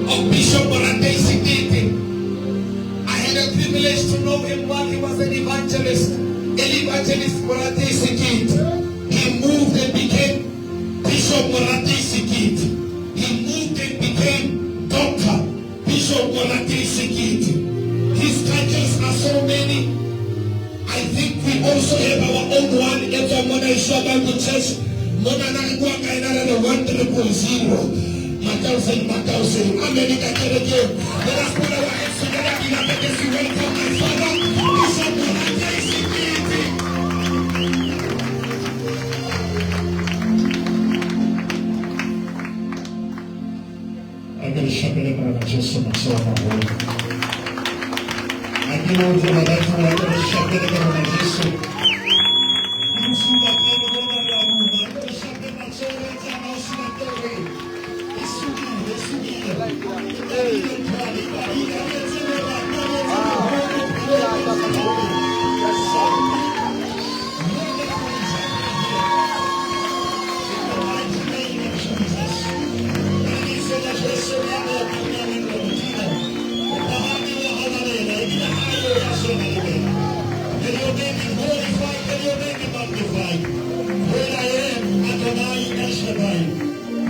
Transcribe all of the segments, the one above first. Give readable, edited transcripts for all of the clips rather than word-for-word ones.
of Bishop Moratei Sikiti. I had a privilege to know him while he was an evangelist. Evangelist Moratei Sikiti. He moved and became Bishop Moratei Sikiti. He moved and became Dr. Bishop Moratei Sikiti. His titles are so many. I think we also have our own one at the Mona Yeshua Bible Church. Mona Nangwa Kainara 100. Matausen, America Kereke. Let us put our hands together in a legacy. Welcome my father, Bishop Moratei Sikiti. I get a shepherd and I just so much so I get over my life and I get a shepherd and I just so. You see that kind of one I get a shepherd and I so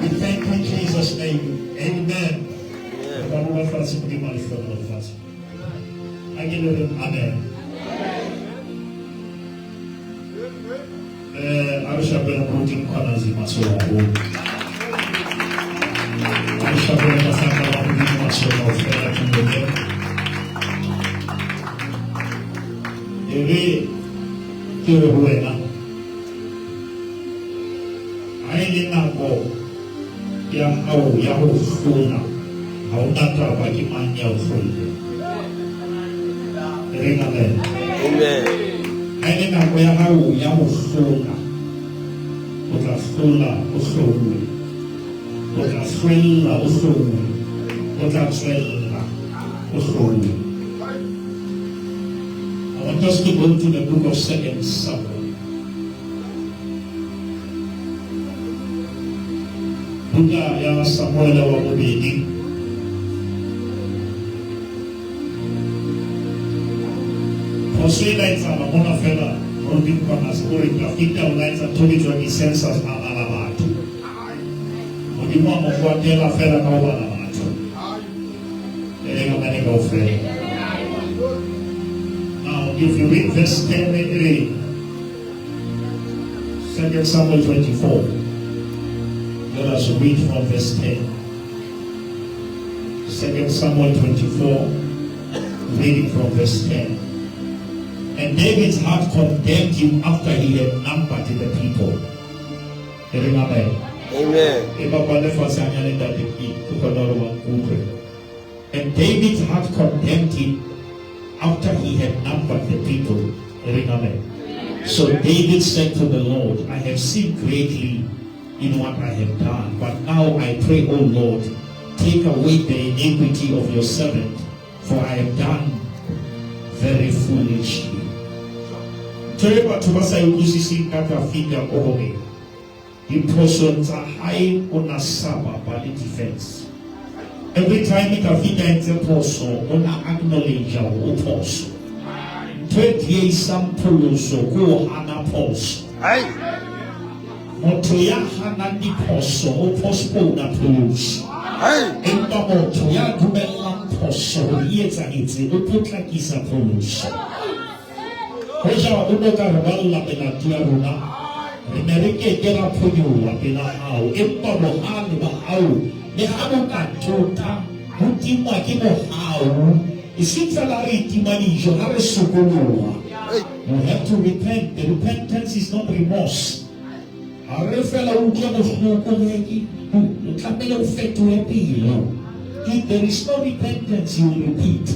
we thank you in Jesus' name. Amen. I give it amen. I wish I've been putting corners in my soul. I wish I've been putting my soul of I didn't know Yahoo Funa. How not about the man Yahoo. Amen. I didn't know Yahoo Funa. What a Fula, Usuli. What a Frilla, Usuli. What a Frilla, Usuli. I want us to go to the book of 2 Samuel. Buka yang Samuel wa mubini. Posei laitsa na mona fela Robin kwa skori grafika laitsa tobi jwa census amalabatu. Odimo mo tela fela na obalabatu. Elega manega ofre. Now if you read verse 10 read 2 Samuel 24. Let us read from verse 10. 2 Samuel 24, reading from verse 10. And David's heart condemned him after he had numbered the people. Amen. And David's heart condemned him after he had numbered the people. Amen. So David said to the Lord, I have sinned greatly in what I have done. But now I pray, O Lord, take away the iniquity of your servant, for I have done very foolishly. Every time it affects a person, one acknowledge your person. 28 samples so go on a post. Motoya hanandi poso, pospo na plus. Enda motoya gubelang poso, yeta iti, uputla kisa plus. Oja unoka rwala pela tuaruna. Rimerike gera puyo pela hao. Enda mohani wa hao. Nehano katuta. Mutima kimo hao. Isitalari timani johare sukuluwa. You have to repent. The repentance is not remorse. If there is no repentance, you will repeat.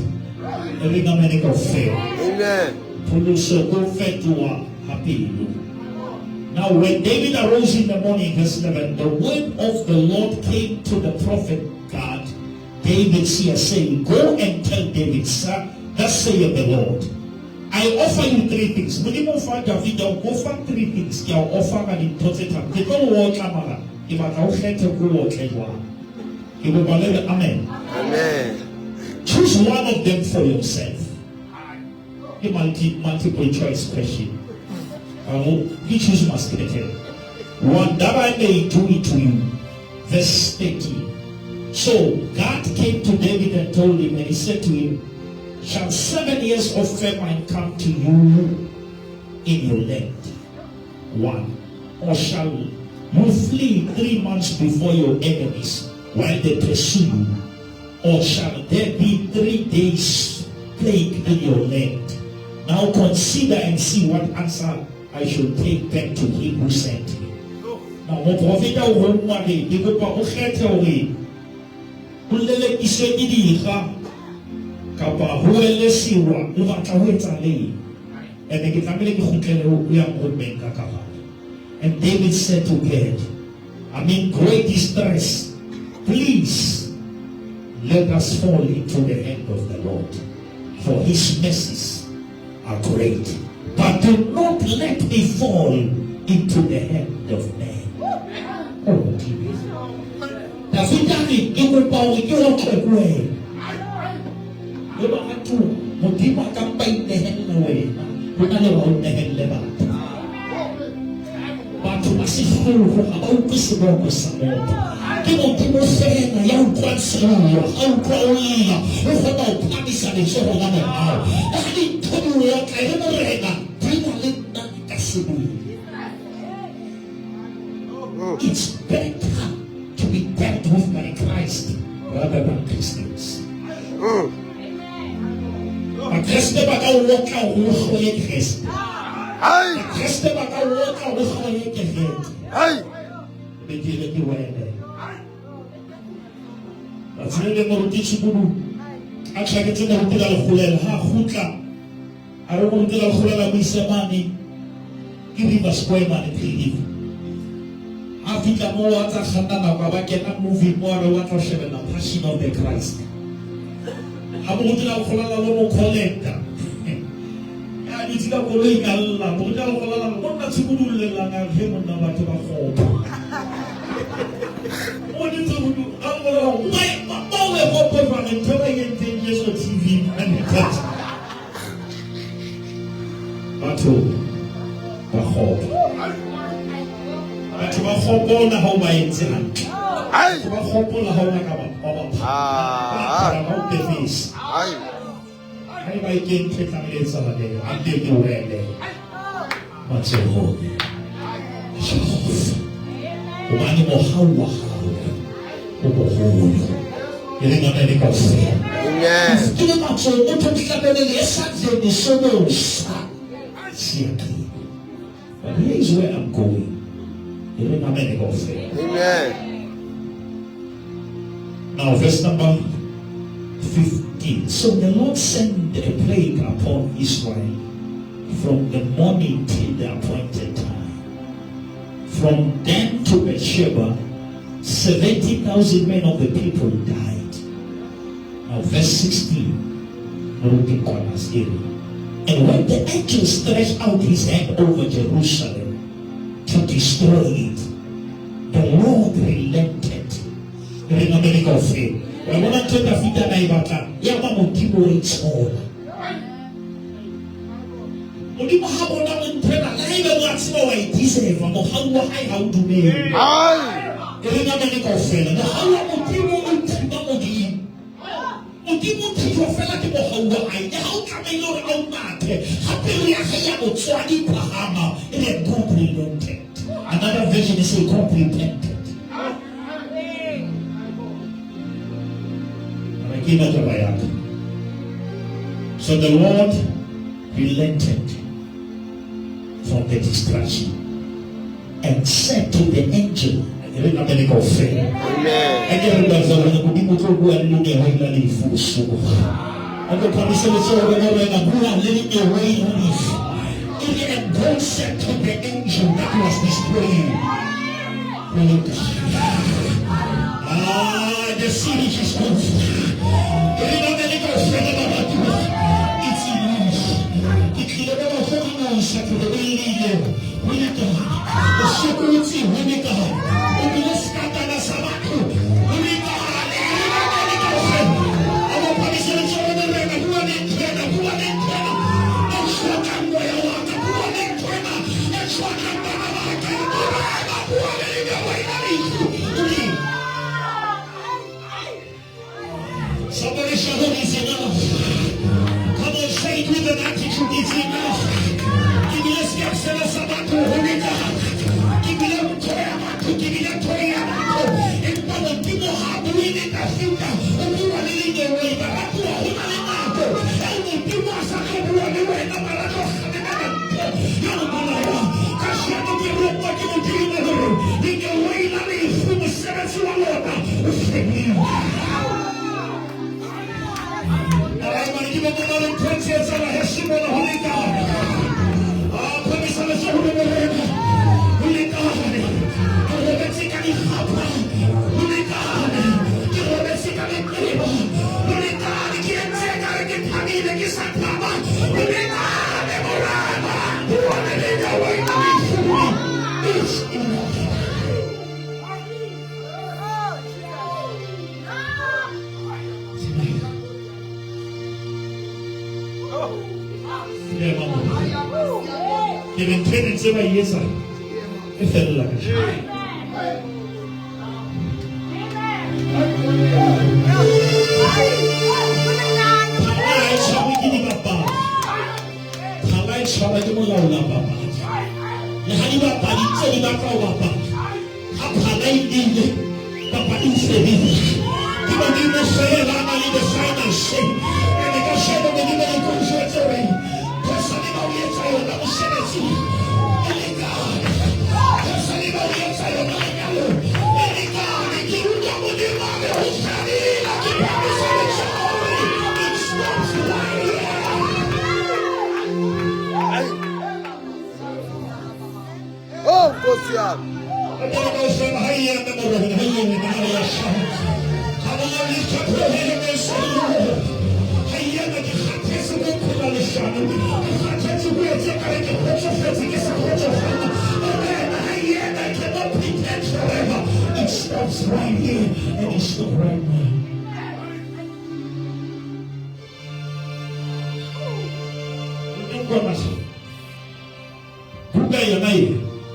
Amen. Now, when David arose in the morning, verse 11, the word of the Lord came to the prophet God, David here, saying, go and tell David, sir, thus saith the Lord, I offer you 3 things. Minimum for David, I'll offer 3 things. I'll offer an important. They don't walk camera. If I don't let her go, Amen. Amen. Choose one of them for yourself. A multiple choice question. You choose masquerade. One that I may do it to you. Verse 30. So God came to David and told him, and he said to him, shall 7 years of famine come to you in your land? 1. Or shall you flee 3 months before your enemies while they pursue you? Or shall there be 3 days plague in your land? Now consider and see what answer I should take back to him who sent me. Now, what prophet will want to do? And David said to God, I'm in great distress. Please let us fall into the hand of the Lord, for his mercies are great. But do not let me fall into the hand of man. Oh, Jesus. David, you will bow your way. You don't have to. Motiva can bite the hand away. You don't hold the hand level. But to assist you about this work of Samuel. People say, I am quite slow. I'm growing. Who about Paris and it's all one hour? I didn't tell you what I don't know. It's better to be dealt with by Christ rather than Christians. A Christian baka walk out with a Christ. A Christian baka walk out with a Christ. They did it anyway. That's really more teachable. Actually, I get to the Hulel, Huka. I don't want to tell Hulel, we say money. Give him a square money, please. Africa more water, Shandana, but I cannot move it more water, Sheven, the passion of the Christ. I want to know Hulala collector. I need to go away, Allah, but I want to go to the land of him and not to the home. What is it? My power open and telling him 10 years of TV and cut. Battle. The hope. But you are hoping the whole way in Zealand. You are hoping the whole way about the face. I might get 10 minutes of a day. I'll give you a day. What's your hope? One more how. Ele não é você. Tudo não sou eu tô sabendo essa de somos assim aqui. But here's where I'm going. Ele não é você. Now verse number 15. So the Lord sent a plague upon Israel from the morning till the appointed time. From Dan to Beersheba, 70,000 men of the people died. Now verse 16. And when the angel stretched out his hand over Jerusalem to destroy it, the Lord relented. Another version is say God repented. So the Lord relented from the destruction and said to the angel, and God said to the angel that was destroying, the city is over. It's the security, Somebody shout out, it's enough. Come on, say it with an attitude, it's enough. Give me a step, send us about to hold it down. Give me a toy, give me a toy. And Father, give me a heart to read in the future. And you are leading the way, but I do a human in my heart. And you give us a couple of the way, no matter what. You're not going to know. Because you're not going to look like you're doing the way. In the way that is from the seven to the Lord. Give up another princess on a heshima of the Holy God. Oh, put me some of the Holy God. Holy God. Holy Mexican Papa. Holy God. Holy Mexican Papa. Holy God. Can't take out the Pami, the Kisapama. Holy God. The Morama. Holy God. It's enough. Yeah, Mama. You've been training 7 years. It felt like it. It stops right here and it stops right now.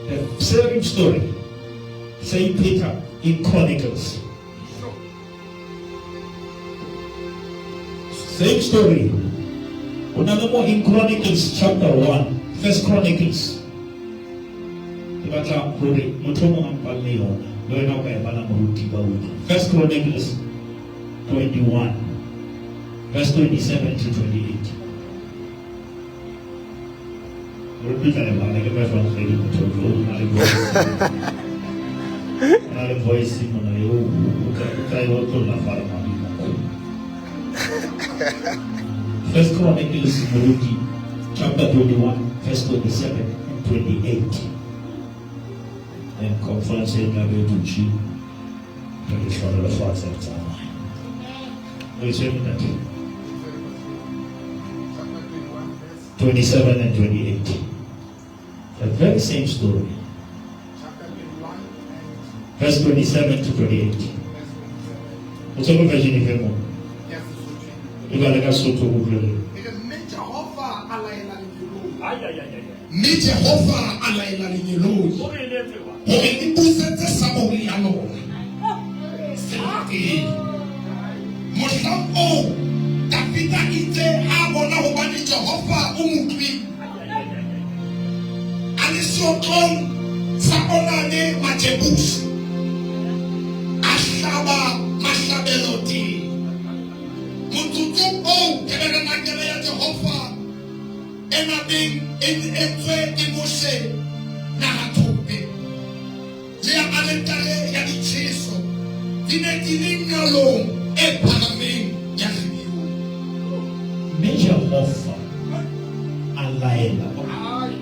The same story, Saint Peter in Chronicles. Same story. Another more in Chronicles chapter 1. First Chronicles. First Chronicles 21. Verse 27 to 28. Repeat that about like a reference lady to another voice in First Chronicles chapter 21, verse 27 and 28. And conference in Nabeduchi, that is one of the thoughts of time. Wait a minute. 27 and 28. The very same story. Verse 27 to 28. What's over version if you you got to go so to Google. Meet Jehovah Alaila in the Lord. He pushed the Saboli alone. Muslim oh, Tapita ite abona hobani Jehovah umukwi. Anisoton sabona ne majebus. Ashaba mashabeloti. Mututu oh, kebele na kebele ya Jehovah. Enabing entwe imose na hatope. Jia alentare ya dicheso. Dine dilingalo e panamin ya hiyo. Major offer alaela.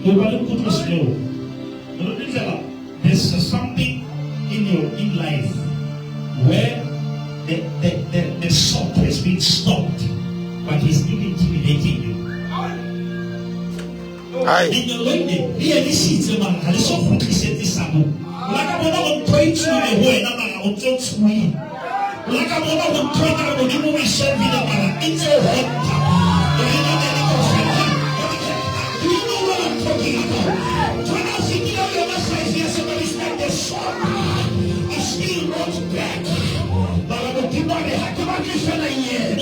You will put us slow. There's something in life where the salt has been stopped, but he's still intimidating you. In the London, here this is the man, and so for this is this abu. Like I'm not going to away, I'm not going to me. Like I'm not going to the movie serving the man. It's a hot. Do you know what I'm talking about? When I was thinking of your message, yes, somebody's like the sun. It still runs back. But I'm going to buy the Hakamaki for a year.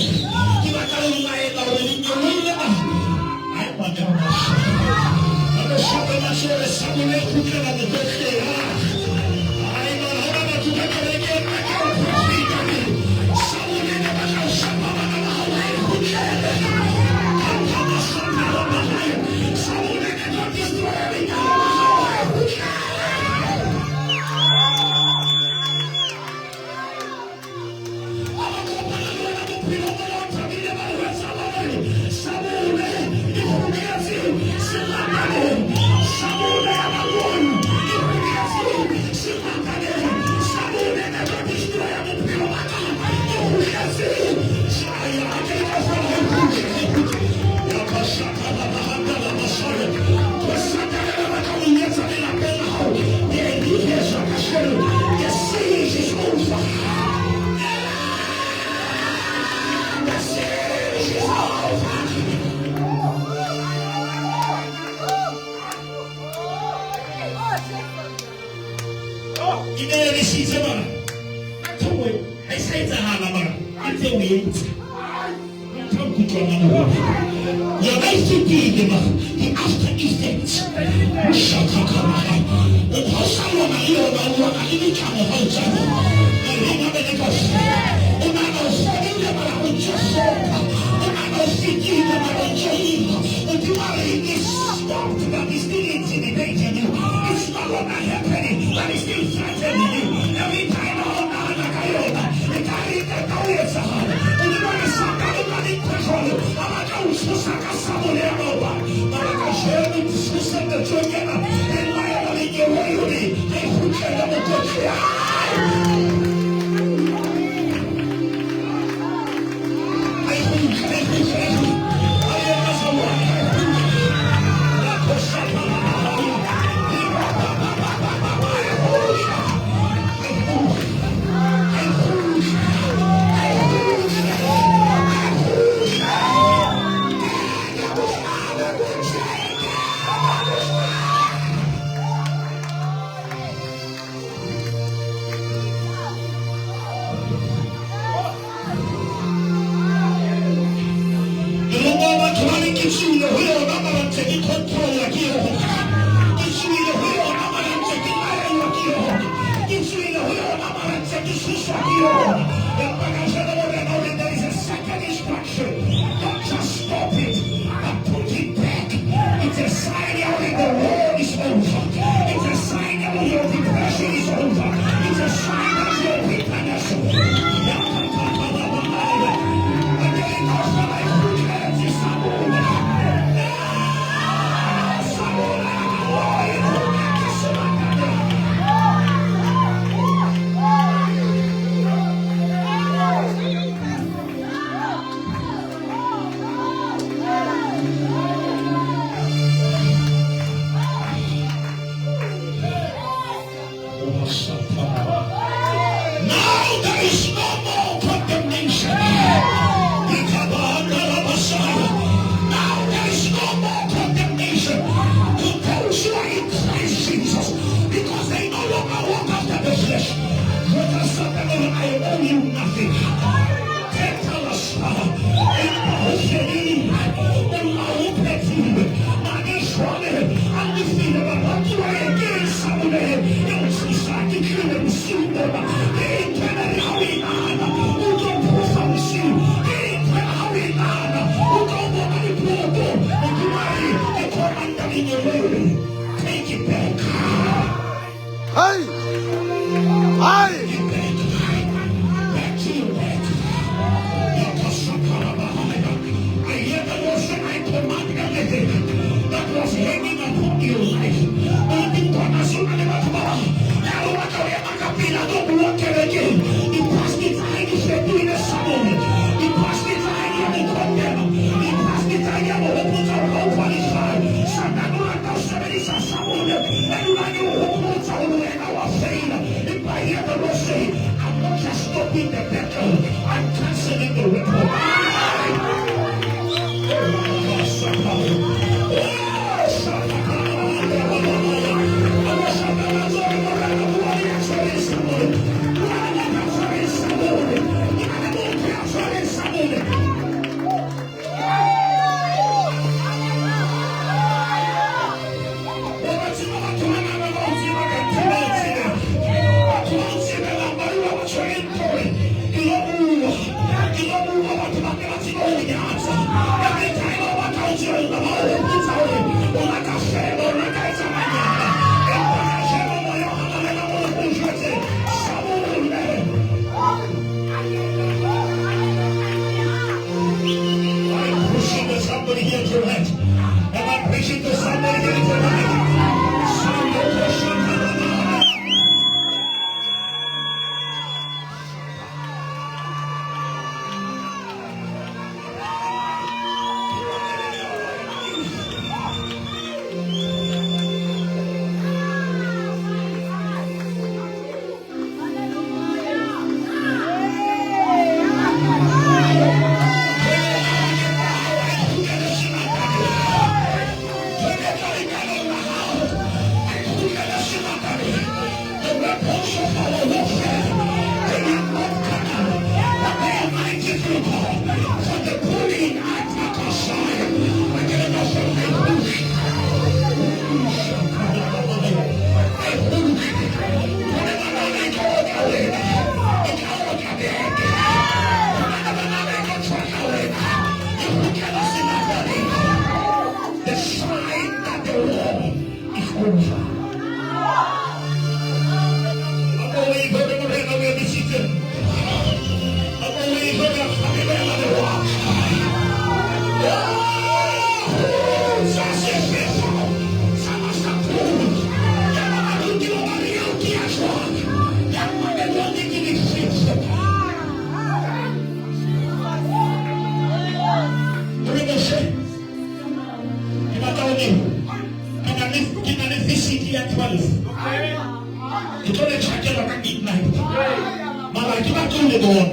bacule bona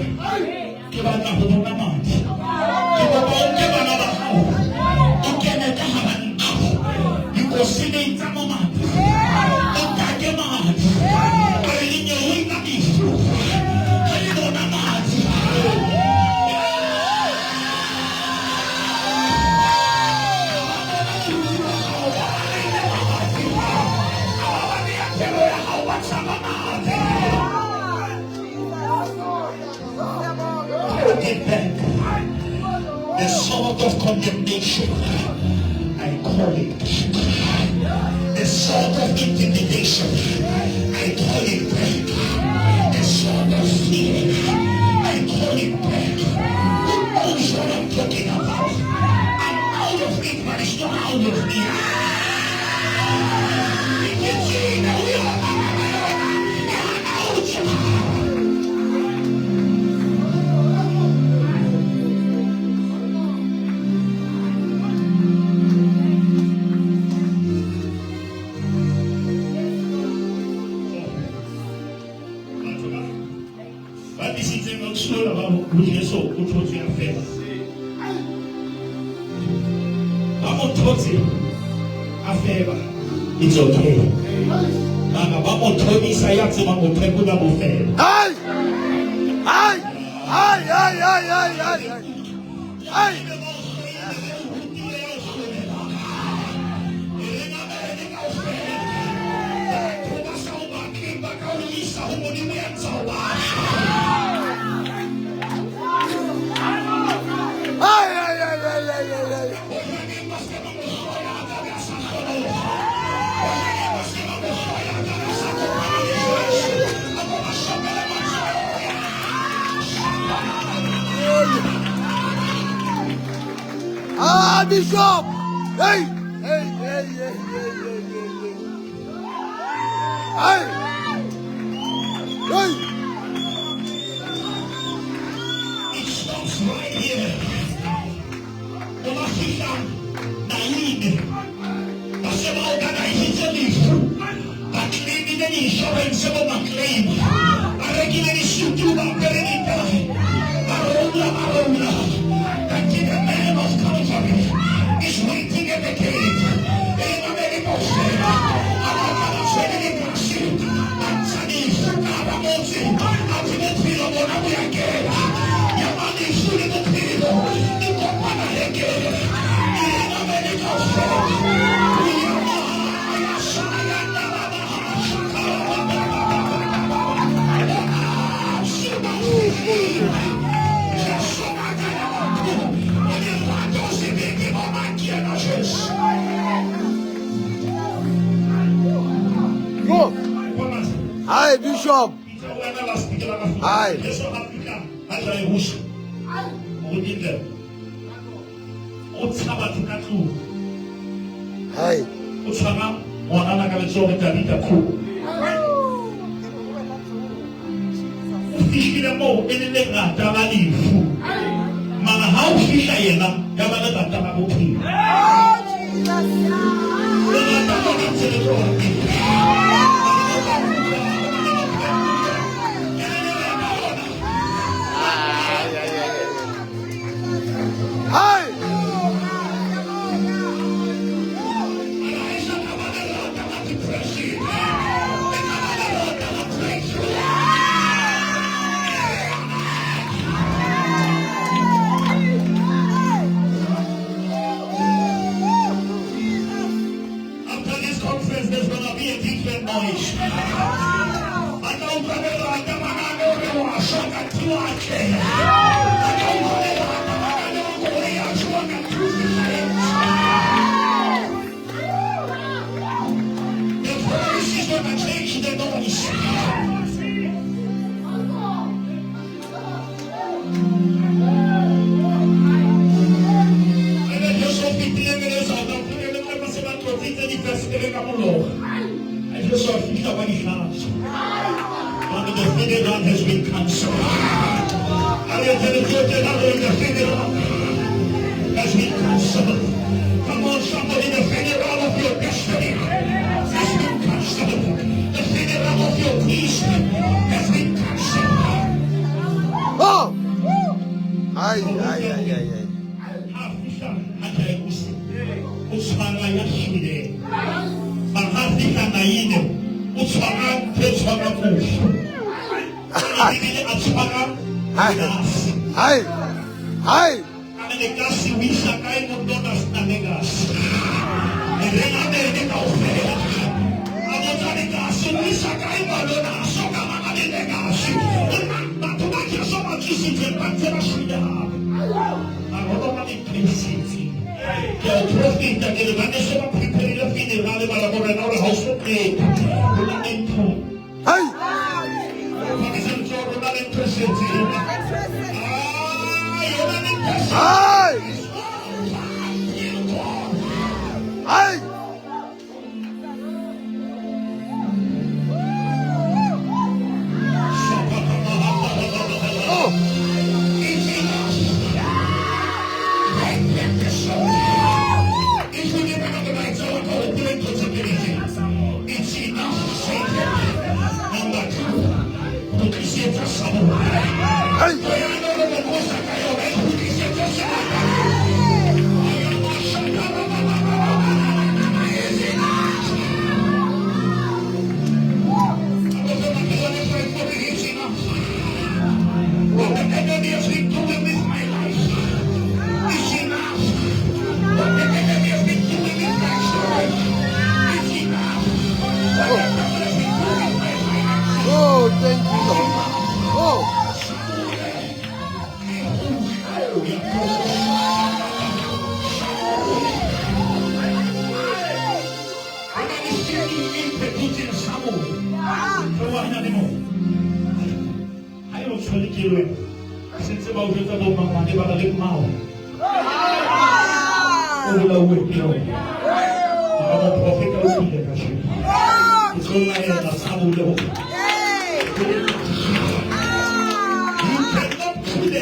ke batla go bona madi ke bonke bana ba gago o kene ka ga banna dikosine tsa mo madi o take madi a re le nyewe ka difu ga le bona madi Get back the sword of condemnation. I call it the sword of intimidation. I call it back the sword of fear. I call it back. Who knows what I'm talking about? I'm out of it, but it's not out of me. You can see that we are out. It's okay. Bishop! Hey! Hey! It stops right here. Is waiting at the gate. Go! Hi, Bishop! Hi! Hi! Has been cancelled. Has been cancelled. Come on, somebody, the funeral of your destiny has been cancelled. The funeral of your peace has been cancelled. Ai. Hafisha ataigusa. Usanga yashide. Hafisha na yine. Usanga tesanga kusha. Ibili atwanga. Ai. Negasi wisha kai mondonas na negasi. Erena nega ofera. Amota negasi wisha kai mondona soka mama negasi. Natumakia soma kisi tempantera shida. Arono ni principi. Che il profeta che deve solo preparare la fine vale ma la governare house of faith. Non è tu. Ai. Ma che sono giorno da presente. Ai. Oh. Oh, thank you, Lord. Oh.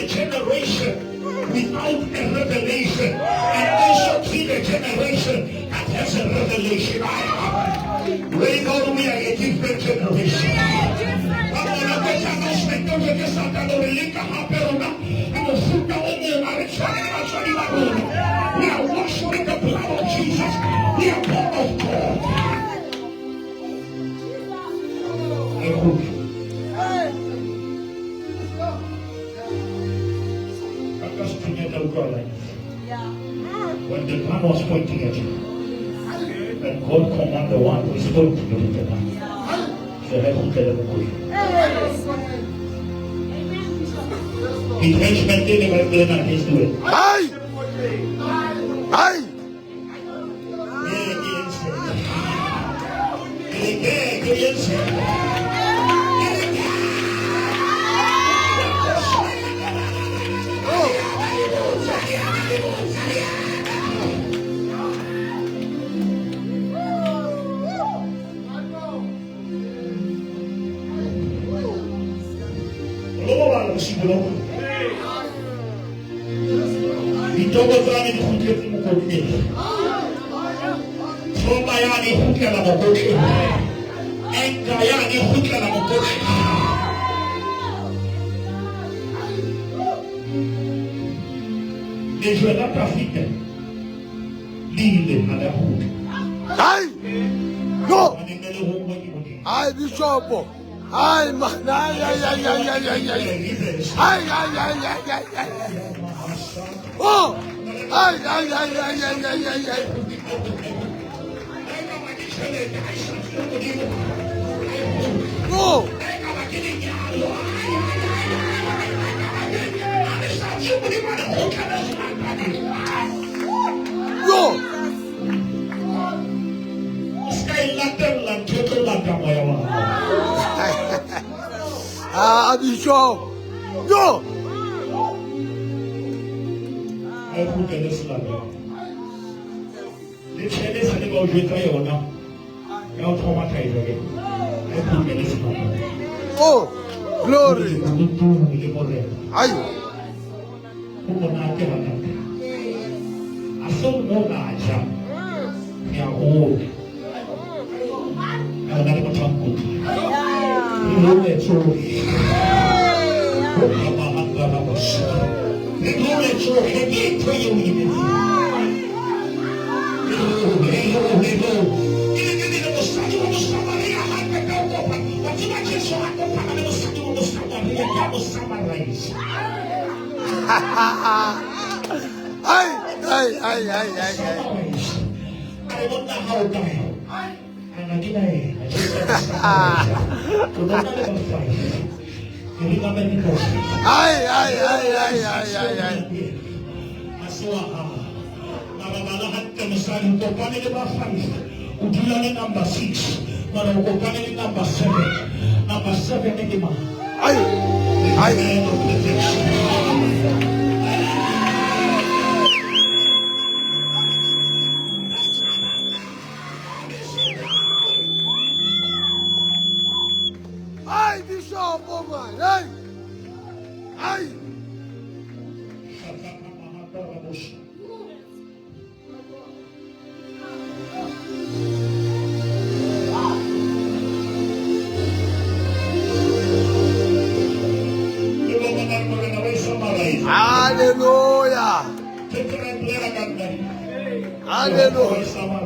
Generation without a revelation, and also see the generation that has a revelation. Praise God, we are a different generation. We are washed with the blood of Jesus. We are born of God. When the man was pointing at you, and God commanded the one who spoke to you with the man. So let him tell them who you. His henchmen didn't even learn at his doing. Ai. Ai. No. Ai, Bishop. Ai, man. Ai. Oh. Ai. No. No. Ah, Bishop. No. Oh, glory. Aye. I wonder how die. And I did I number 6, but number 7. Number 7 Ai, Bishop, oh my, ai! Ai! Aleluia! Aleluia!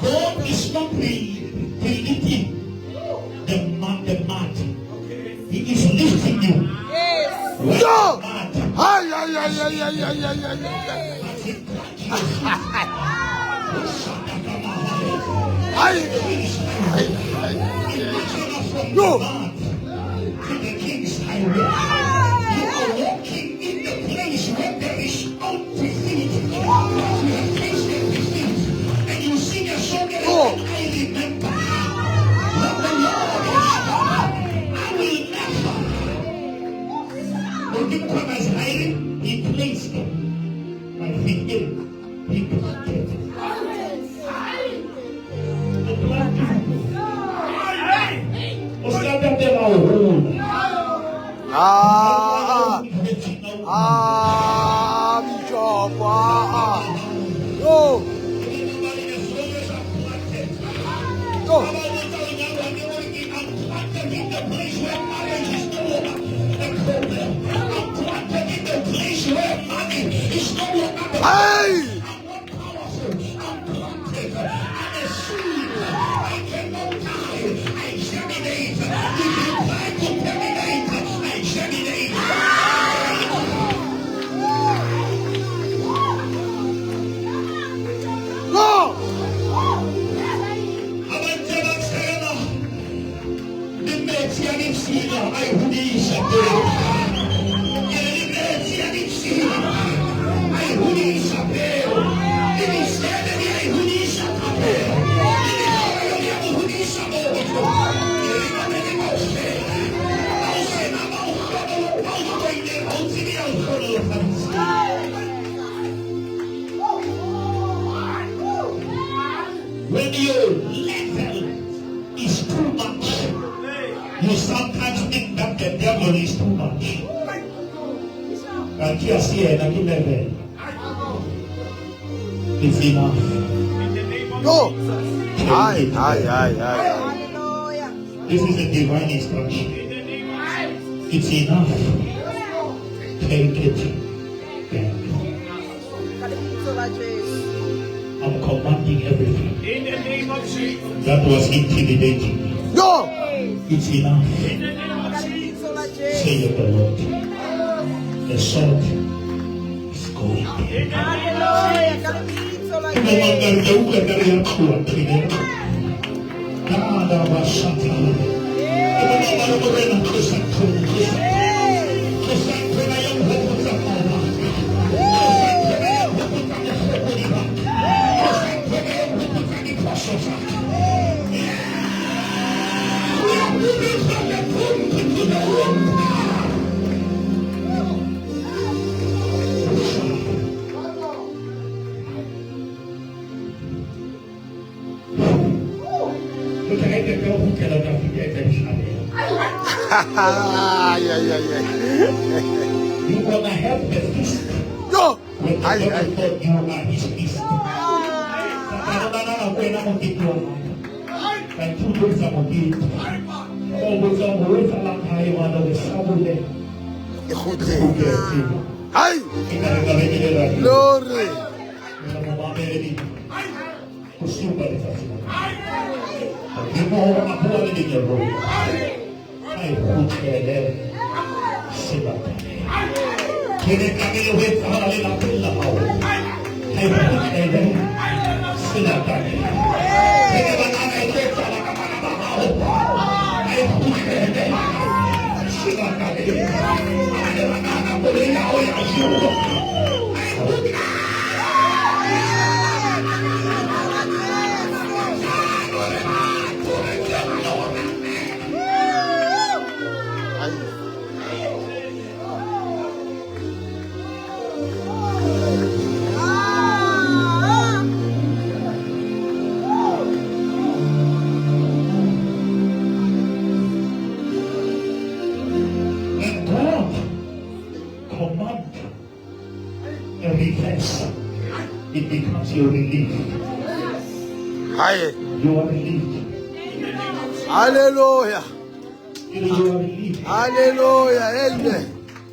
God is not predicting the mad. He is lifting you. No! No! To the king's highway. You are walking in the place where there is opportunity. You have tasted the things. And you sing a song that I remember. That the Lord is God. I will never. When you come as hiding, he placed them. My feet in. He planted them. The black people. Bishop, no! Hey! When your level is too much, you sometimes think that the devil is too much. But you see at that level, it's enough. No! Aye. This is a divine instruction. It's enough. Take it back. I'm commanding everything. In the name of Jesus. That was intimidating me. No. It's enough. In the name of Jesus. Say the Lord. The sword is going there. Look at the girl who cannot forget that Yeah. you're gonna have the feast. No. When the Lord thought you are his feast. And 2 days I'm on it. Always on the way to Lankai, one of the Saturday. Écoutez. Aïe. Glory. It becomes your relief. Aïe. You are relieved. Alléluia. You are relieved. Alléluia. Amen.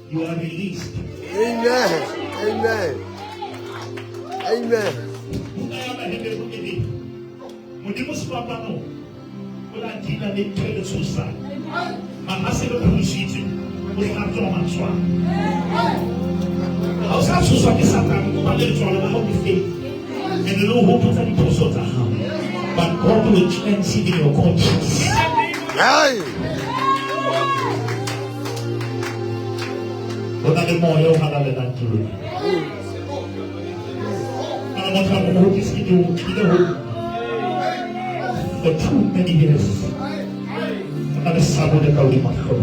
You are released. Amen. Amen. But God will cleanse it in your conscience. Aïe. For too many years, another Sabbath that we must go.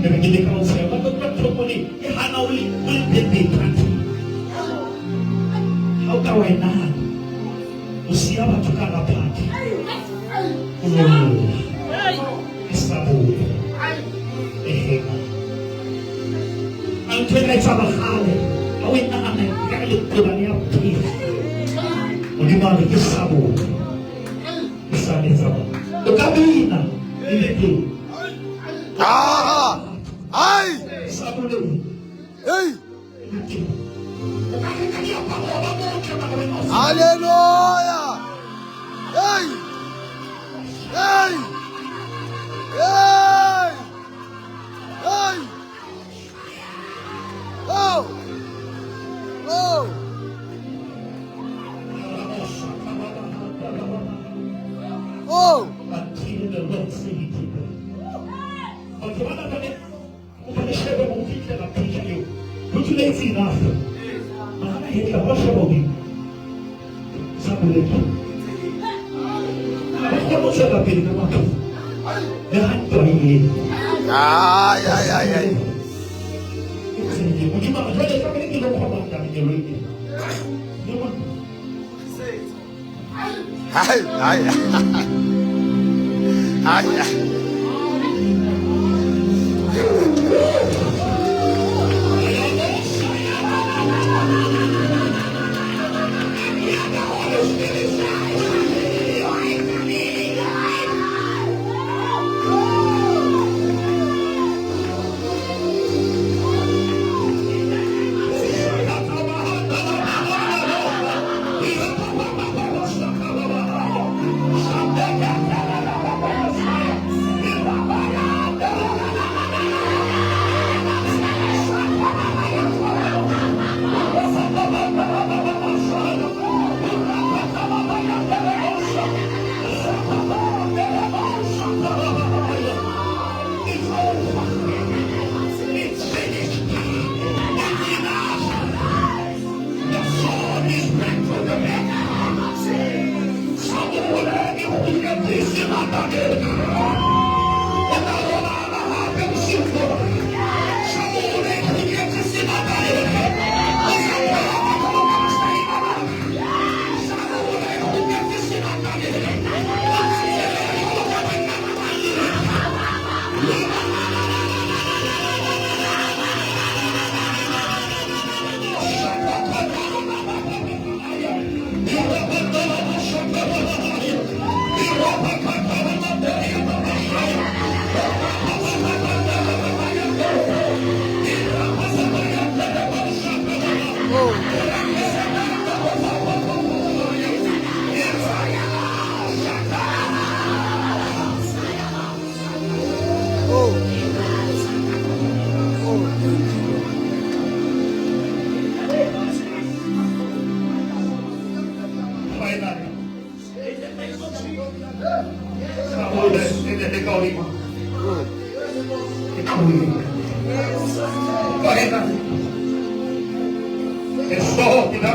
Never get the counsel, but not for money. How can I now? Usiaba tukana pati. Sabbath. Until I saw the hale, I went down and got it to the near peace. Ulimani kisabu. Isani sabu. Tukabina. Iliki. Aïe. Sabu. Hey. Alléluia. Hey. Hey. Hey. Hey. Oh. Oh. Oh. Until the Lord say it. But you lazy enough. I hate the worship of you. Somebody. I don't know what you're doing. The hand to him. Aïe. Aïe.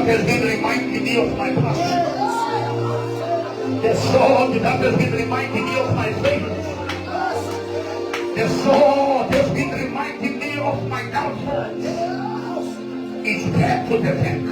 Has been reminding me of my past. The sword that has been reminding me of my faith. The sword has been reminding me of my downfall. It's back to the bank.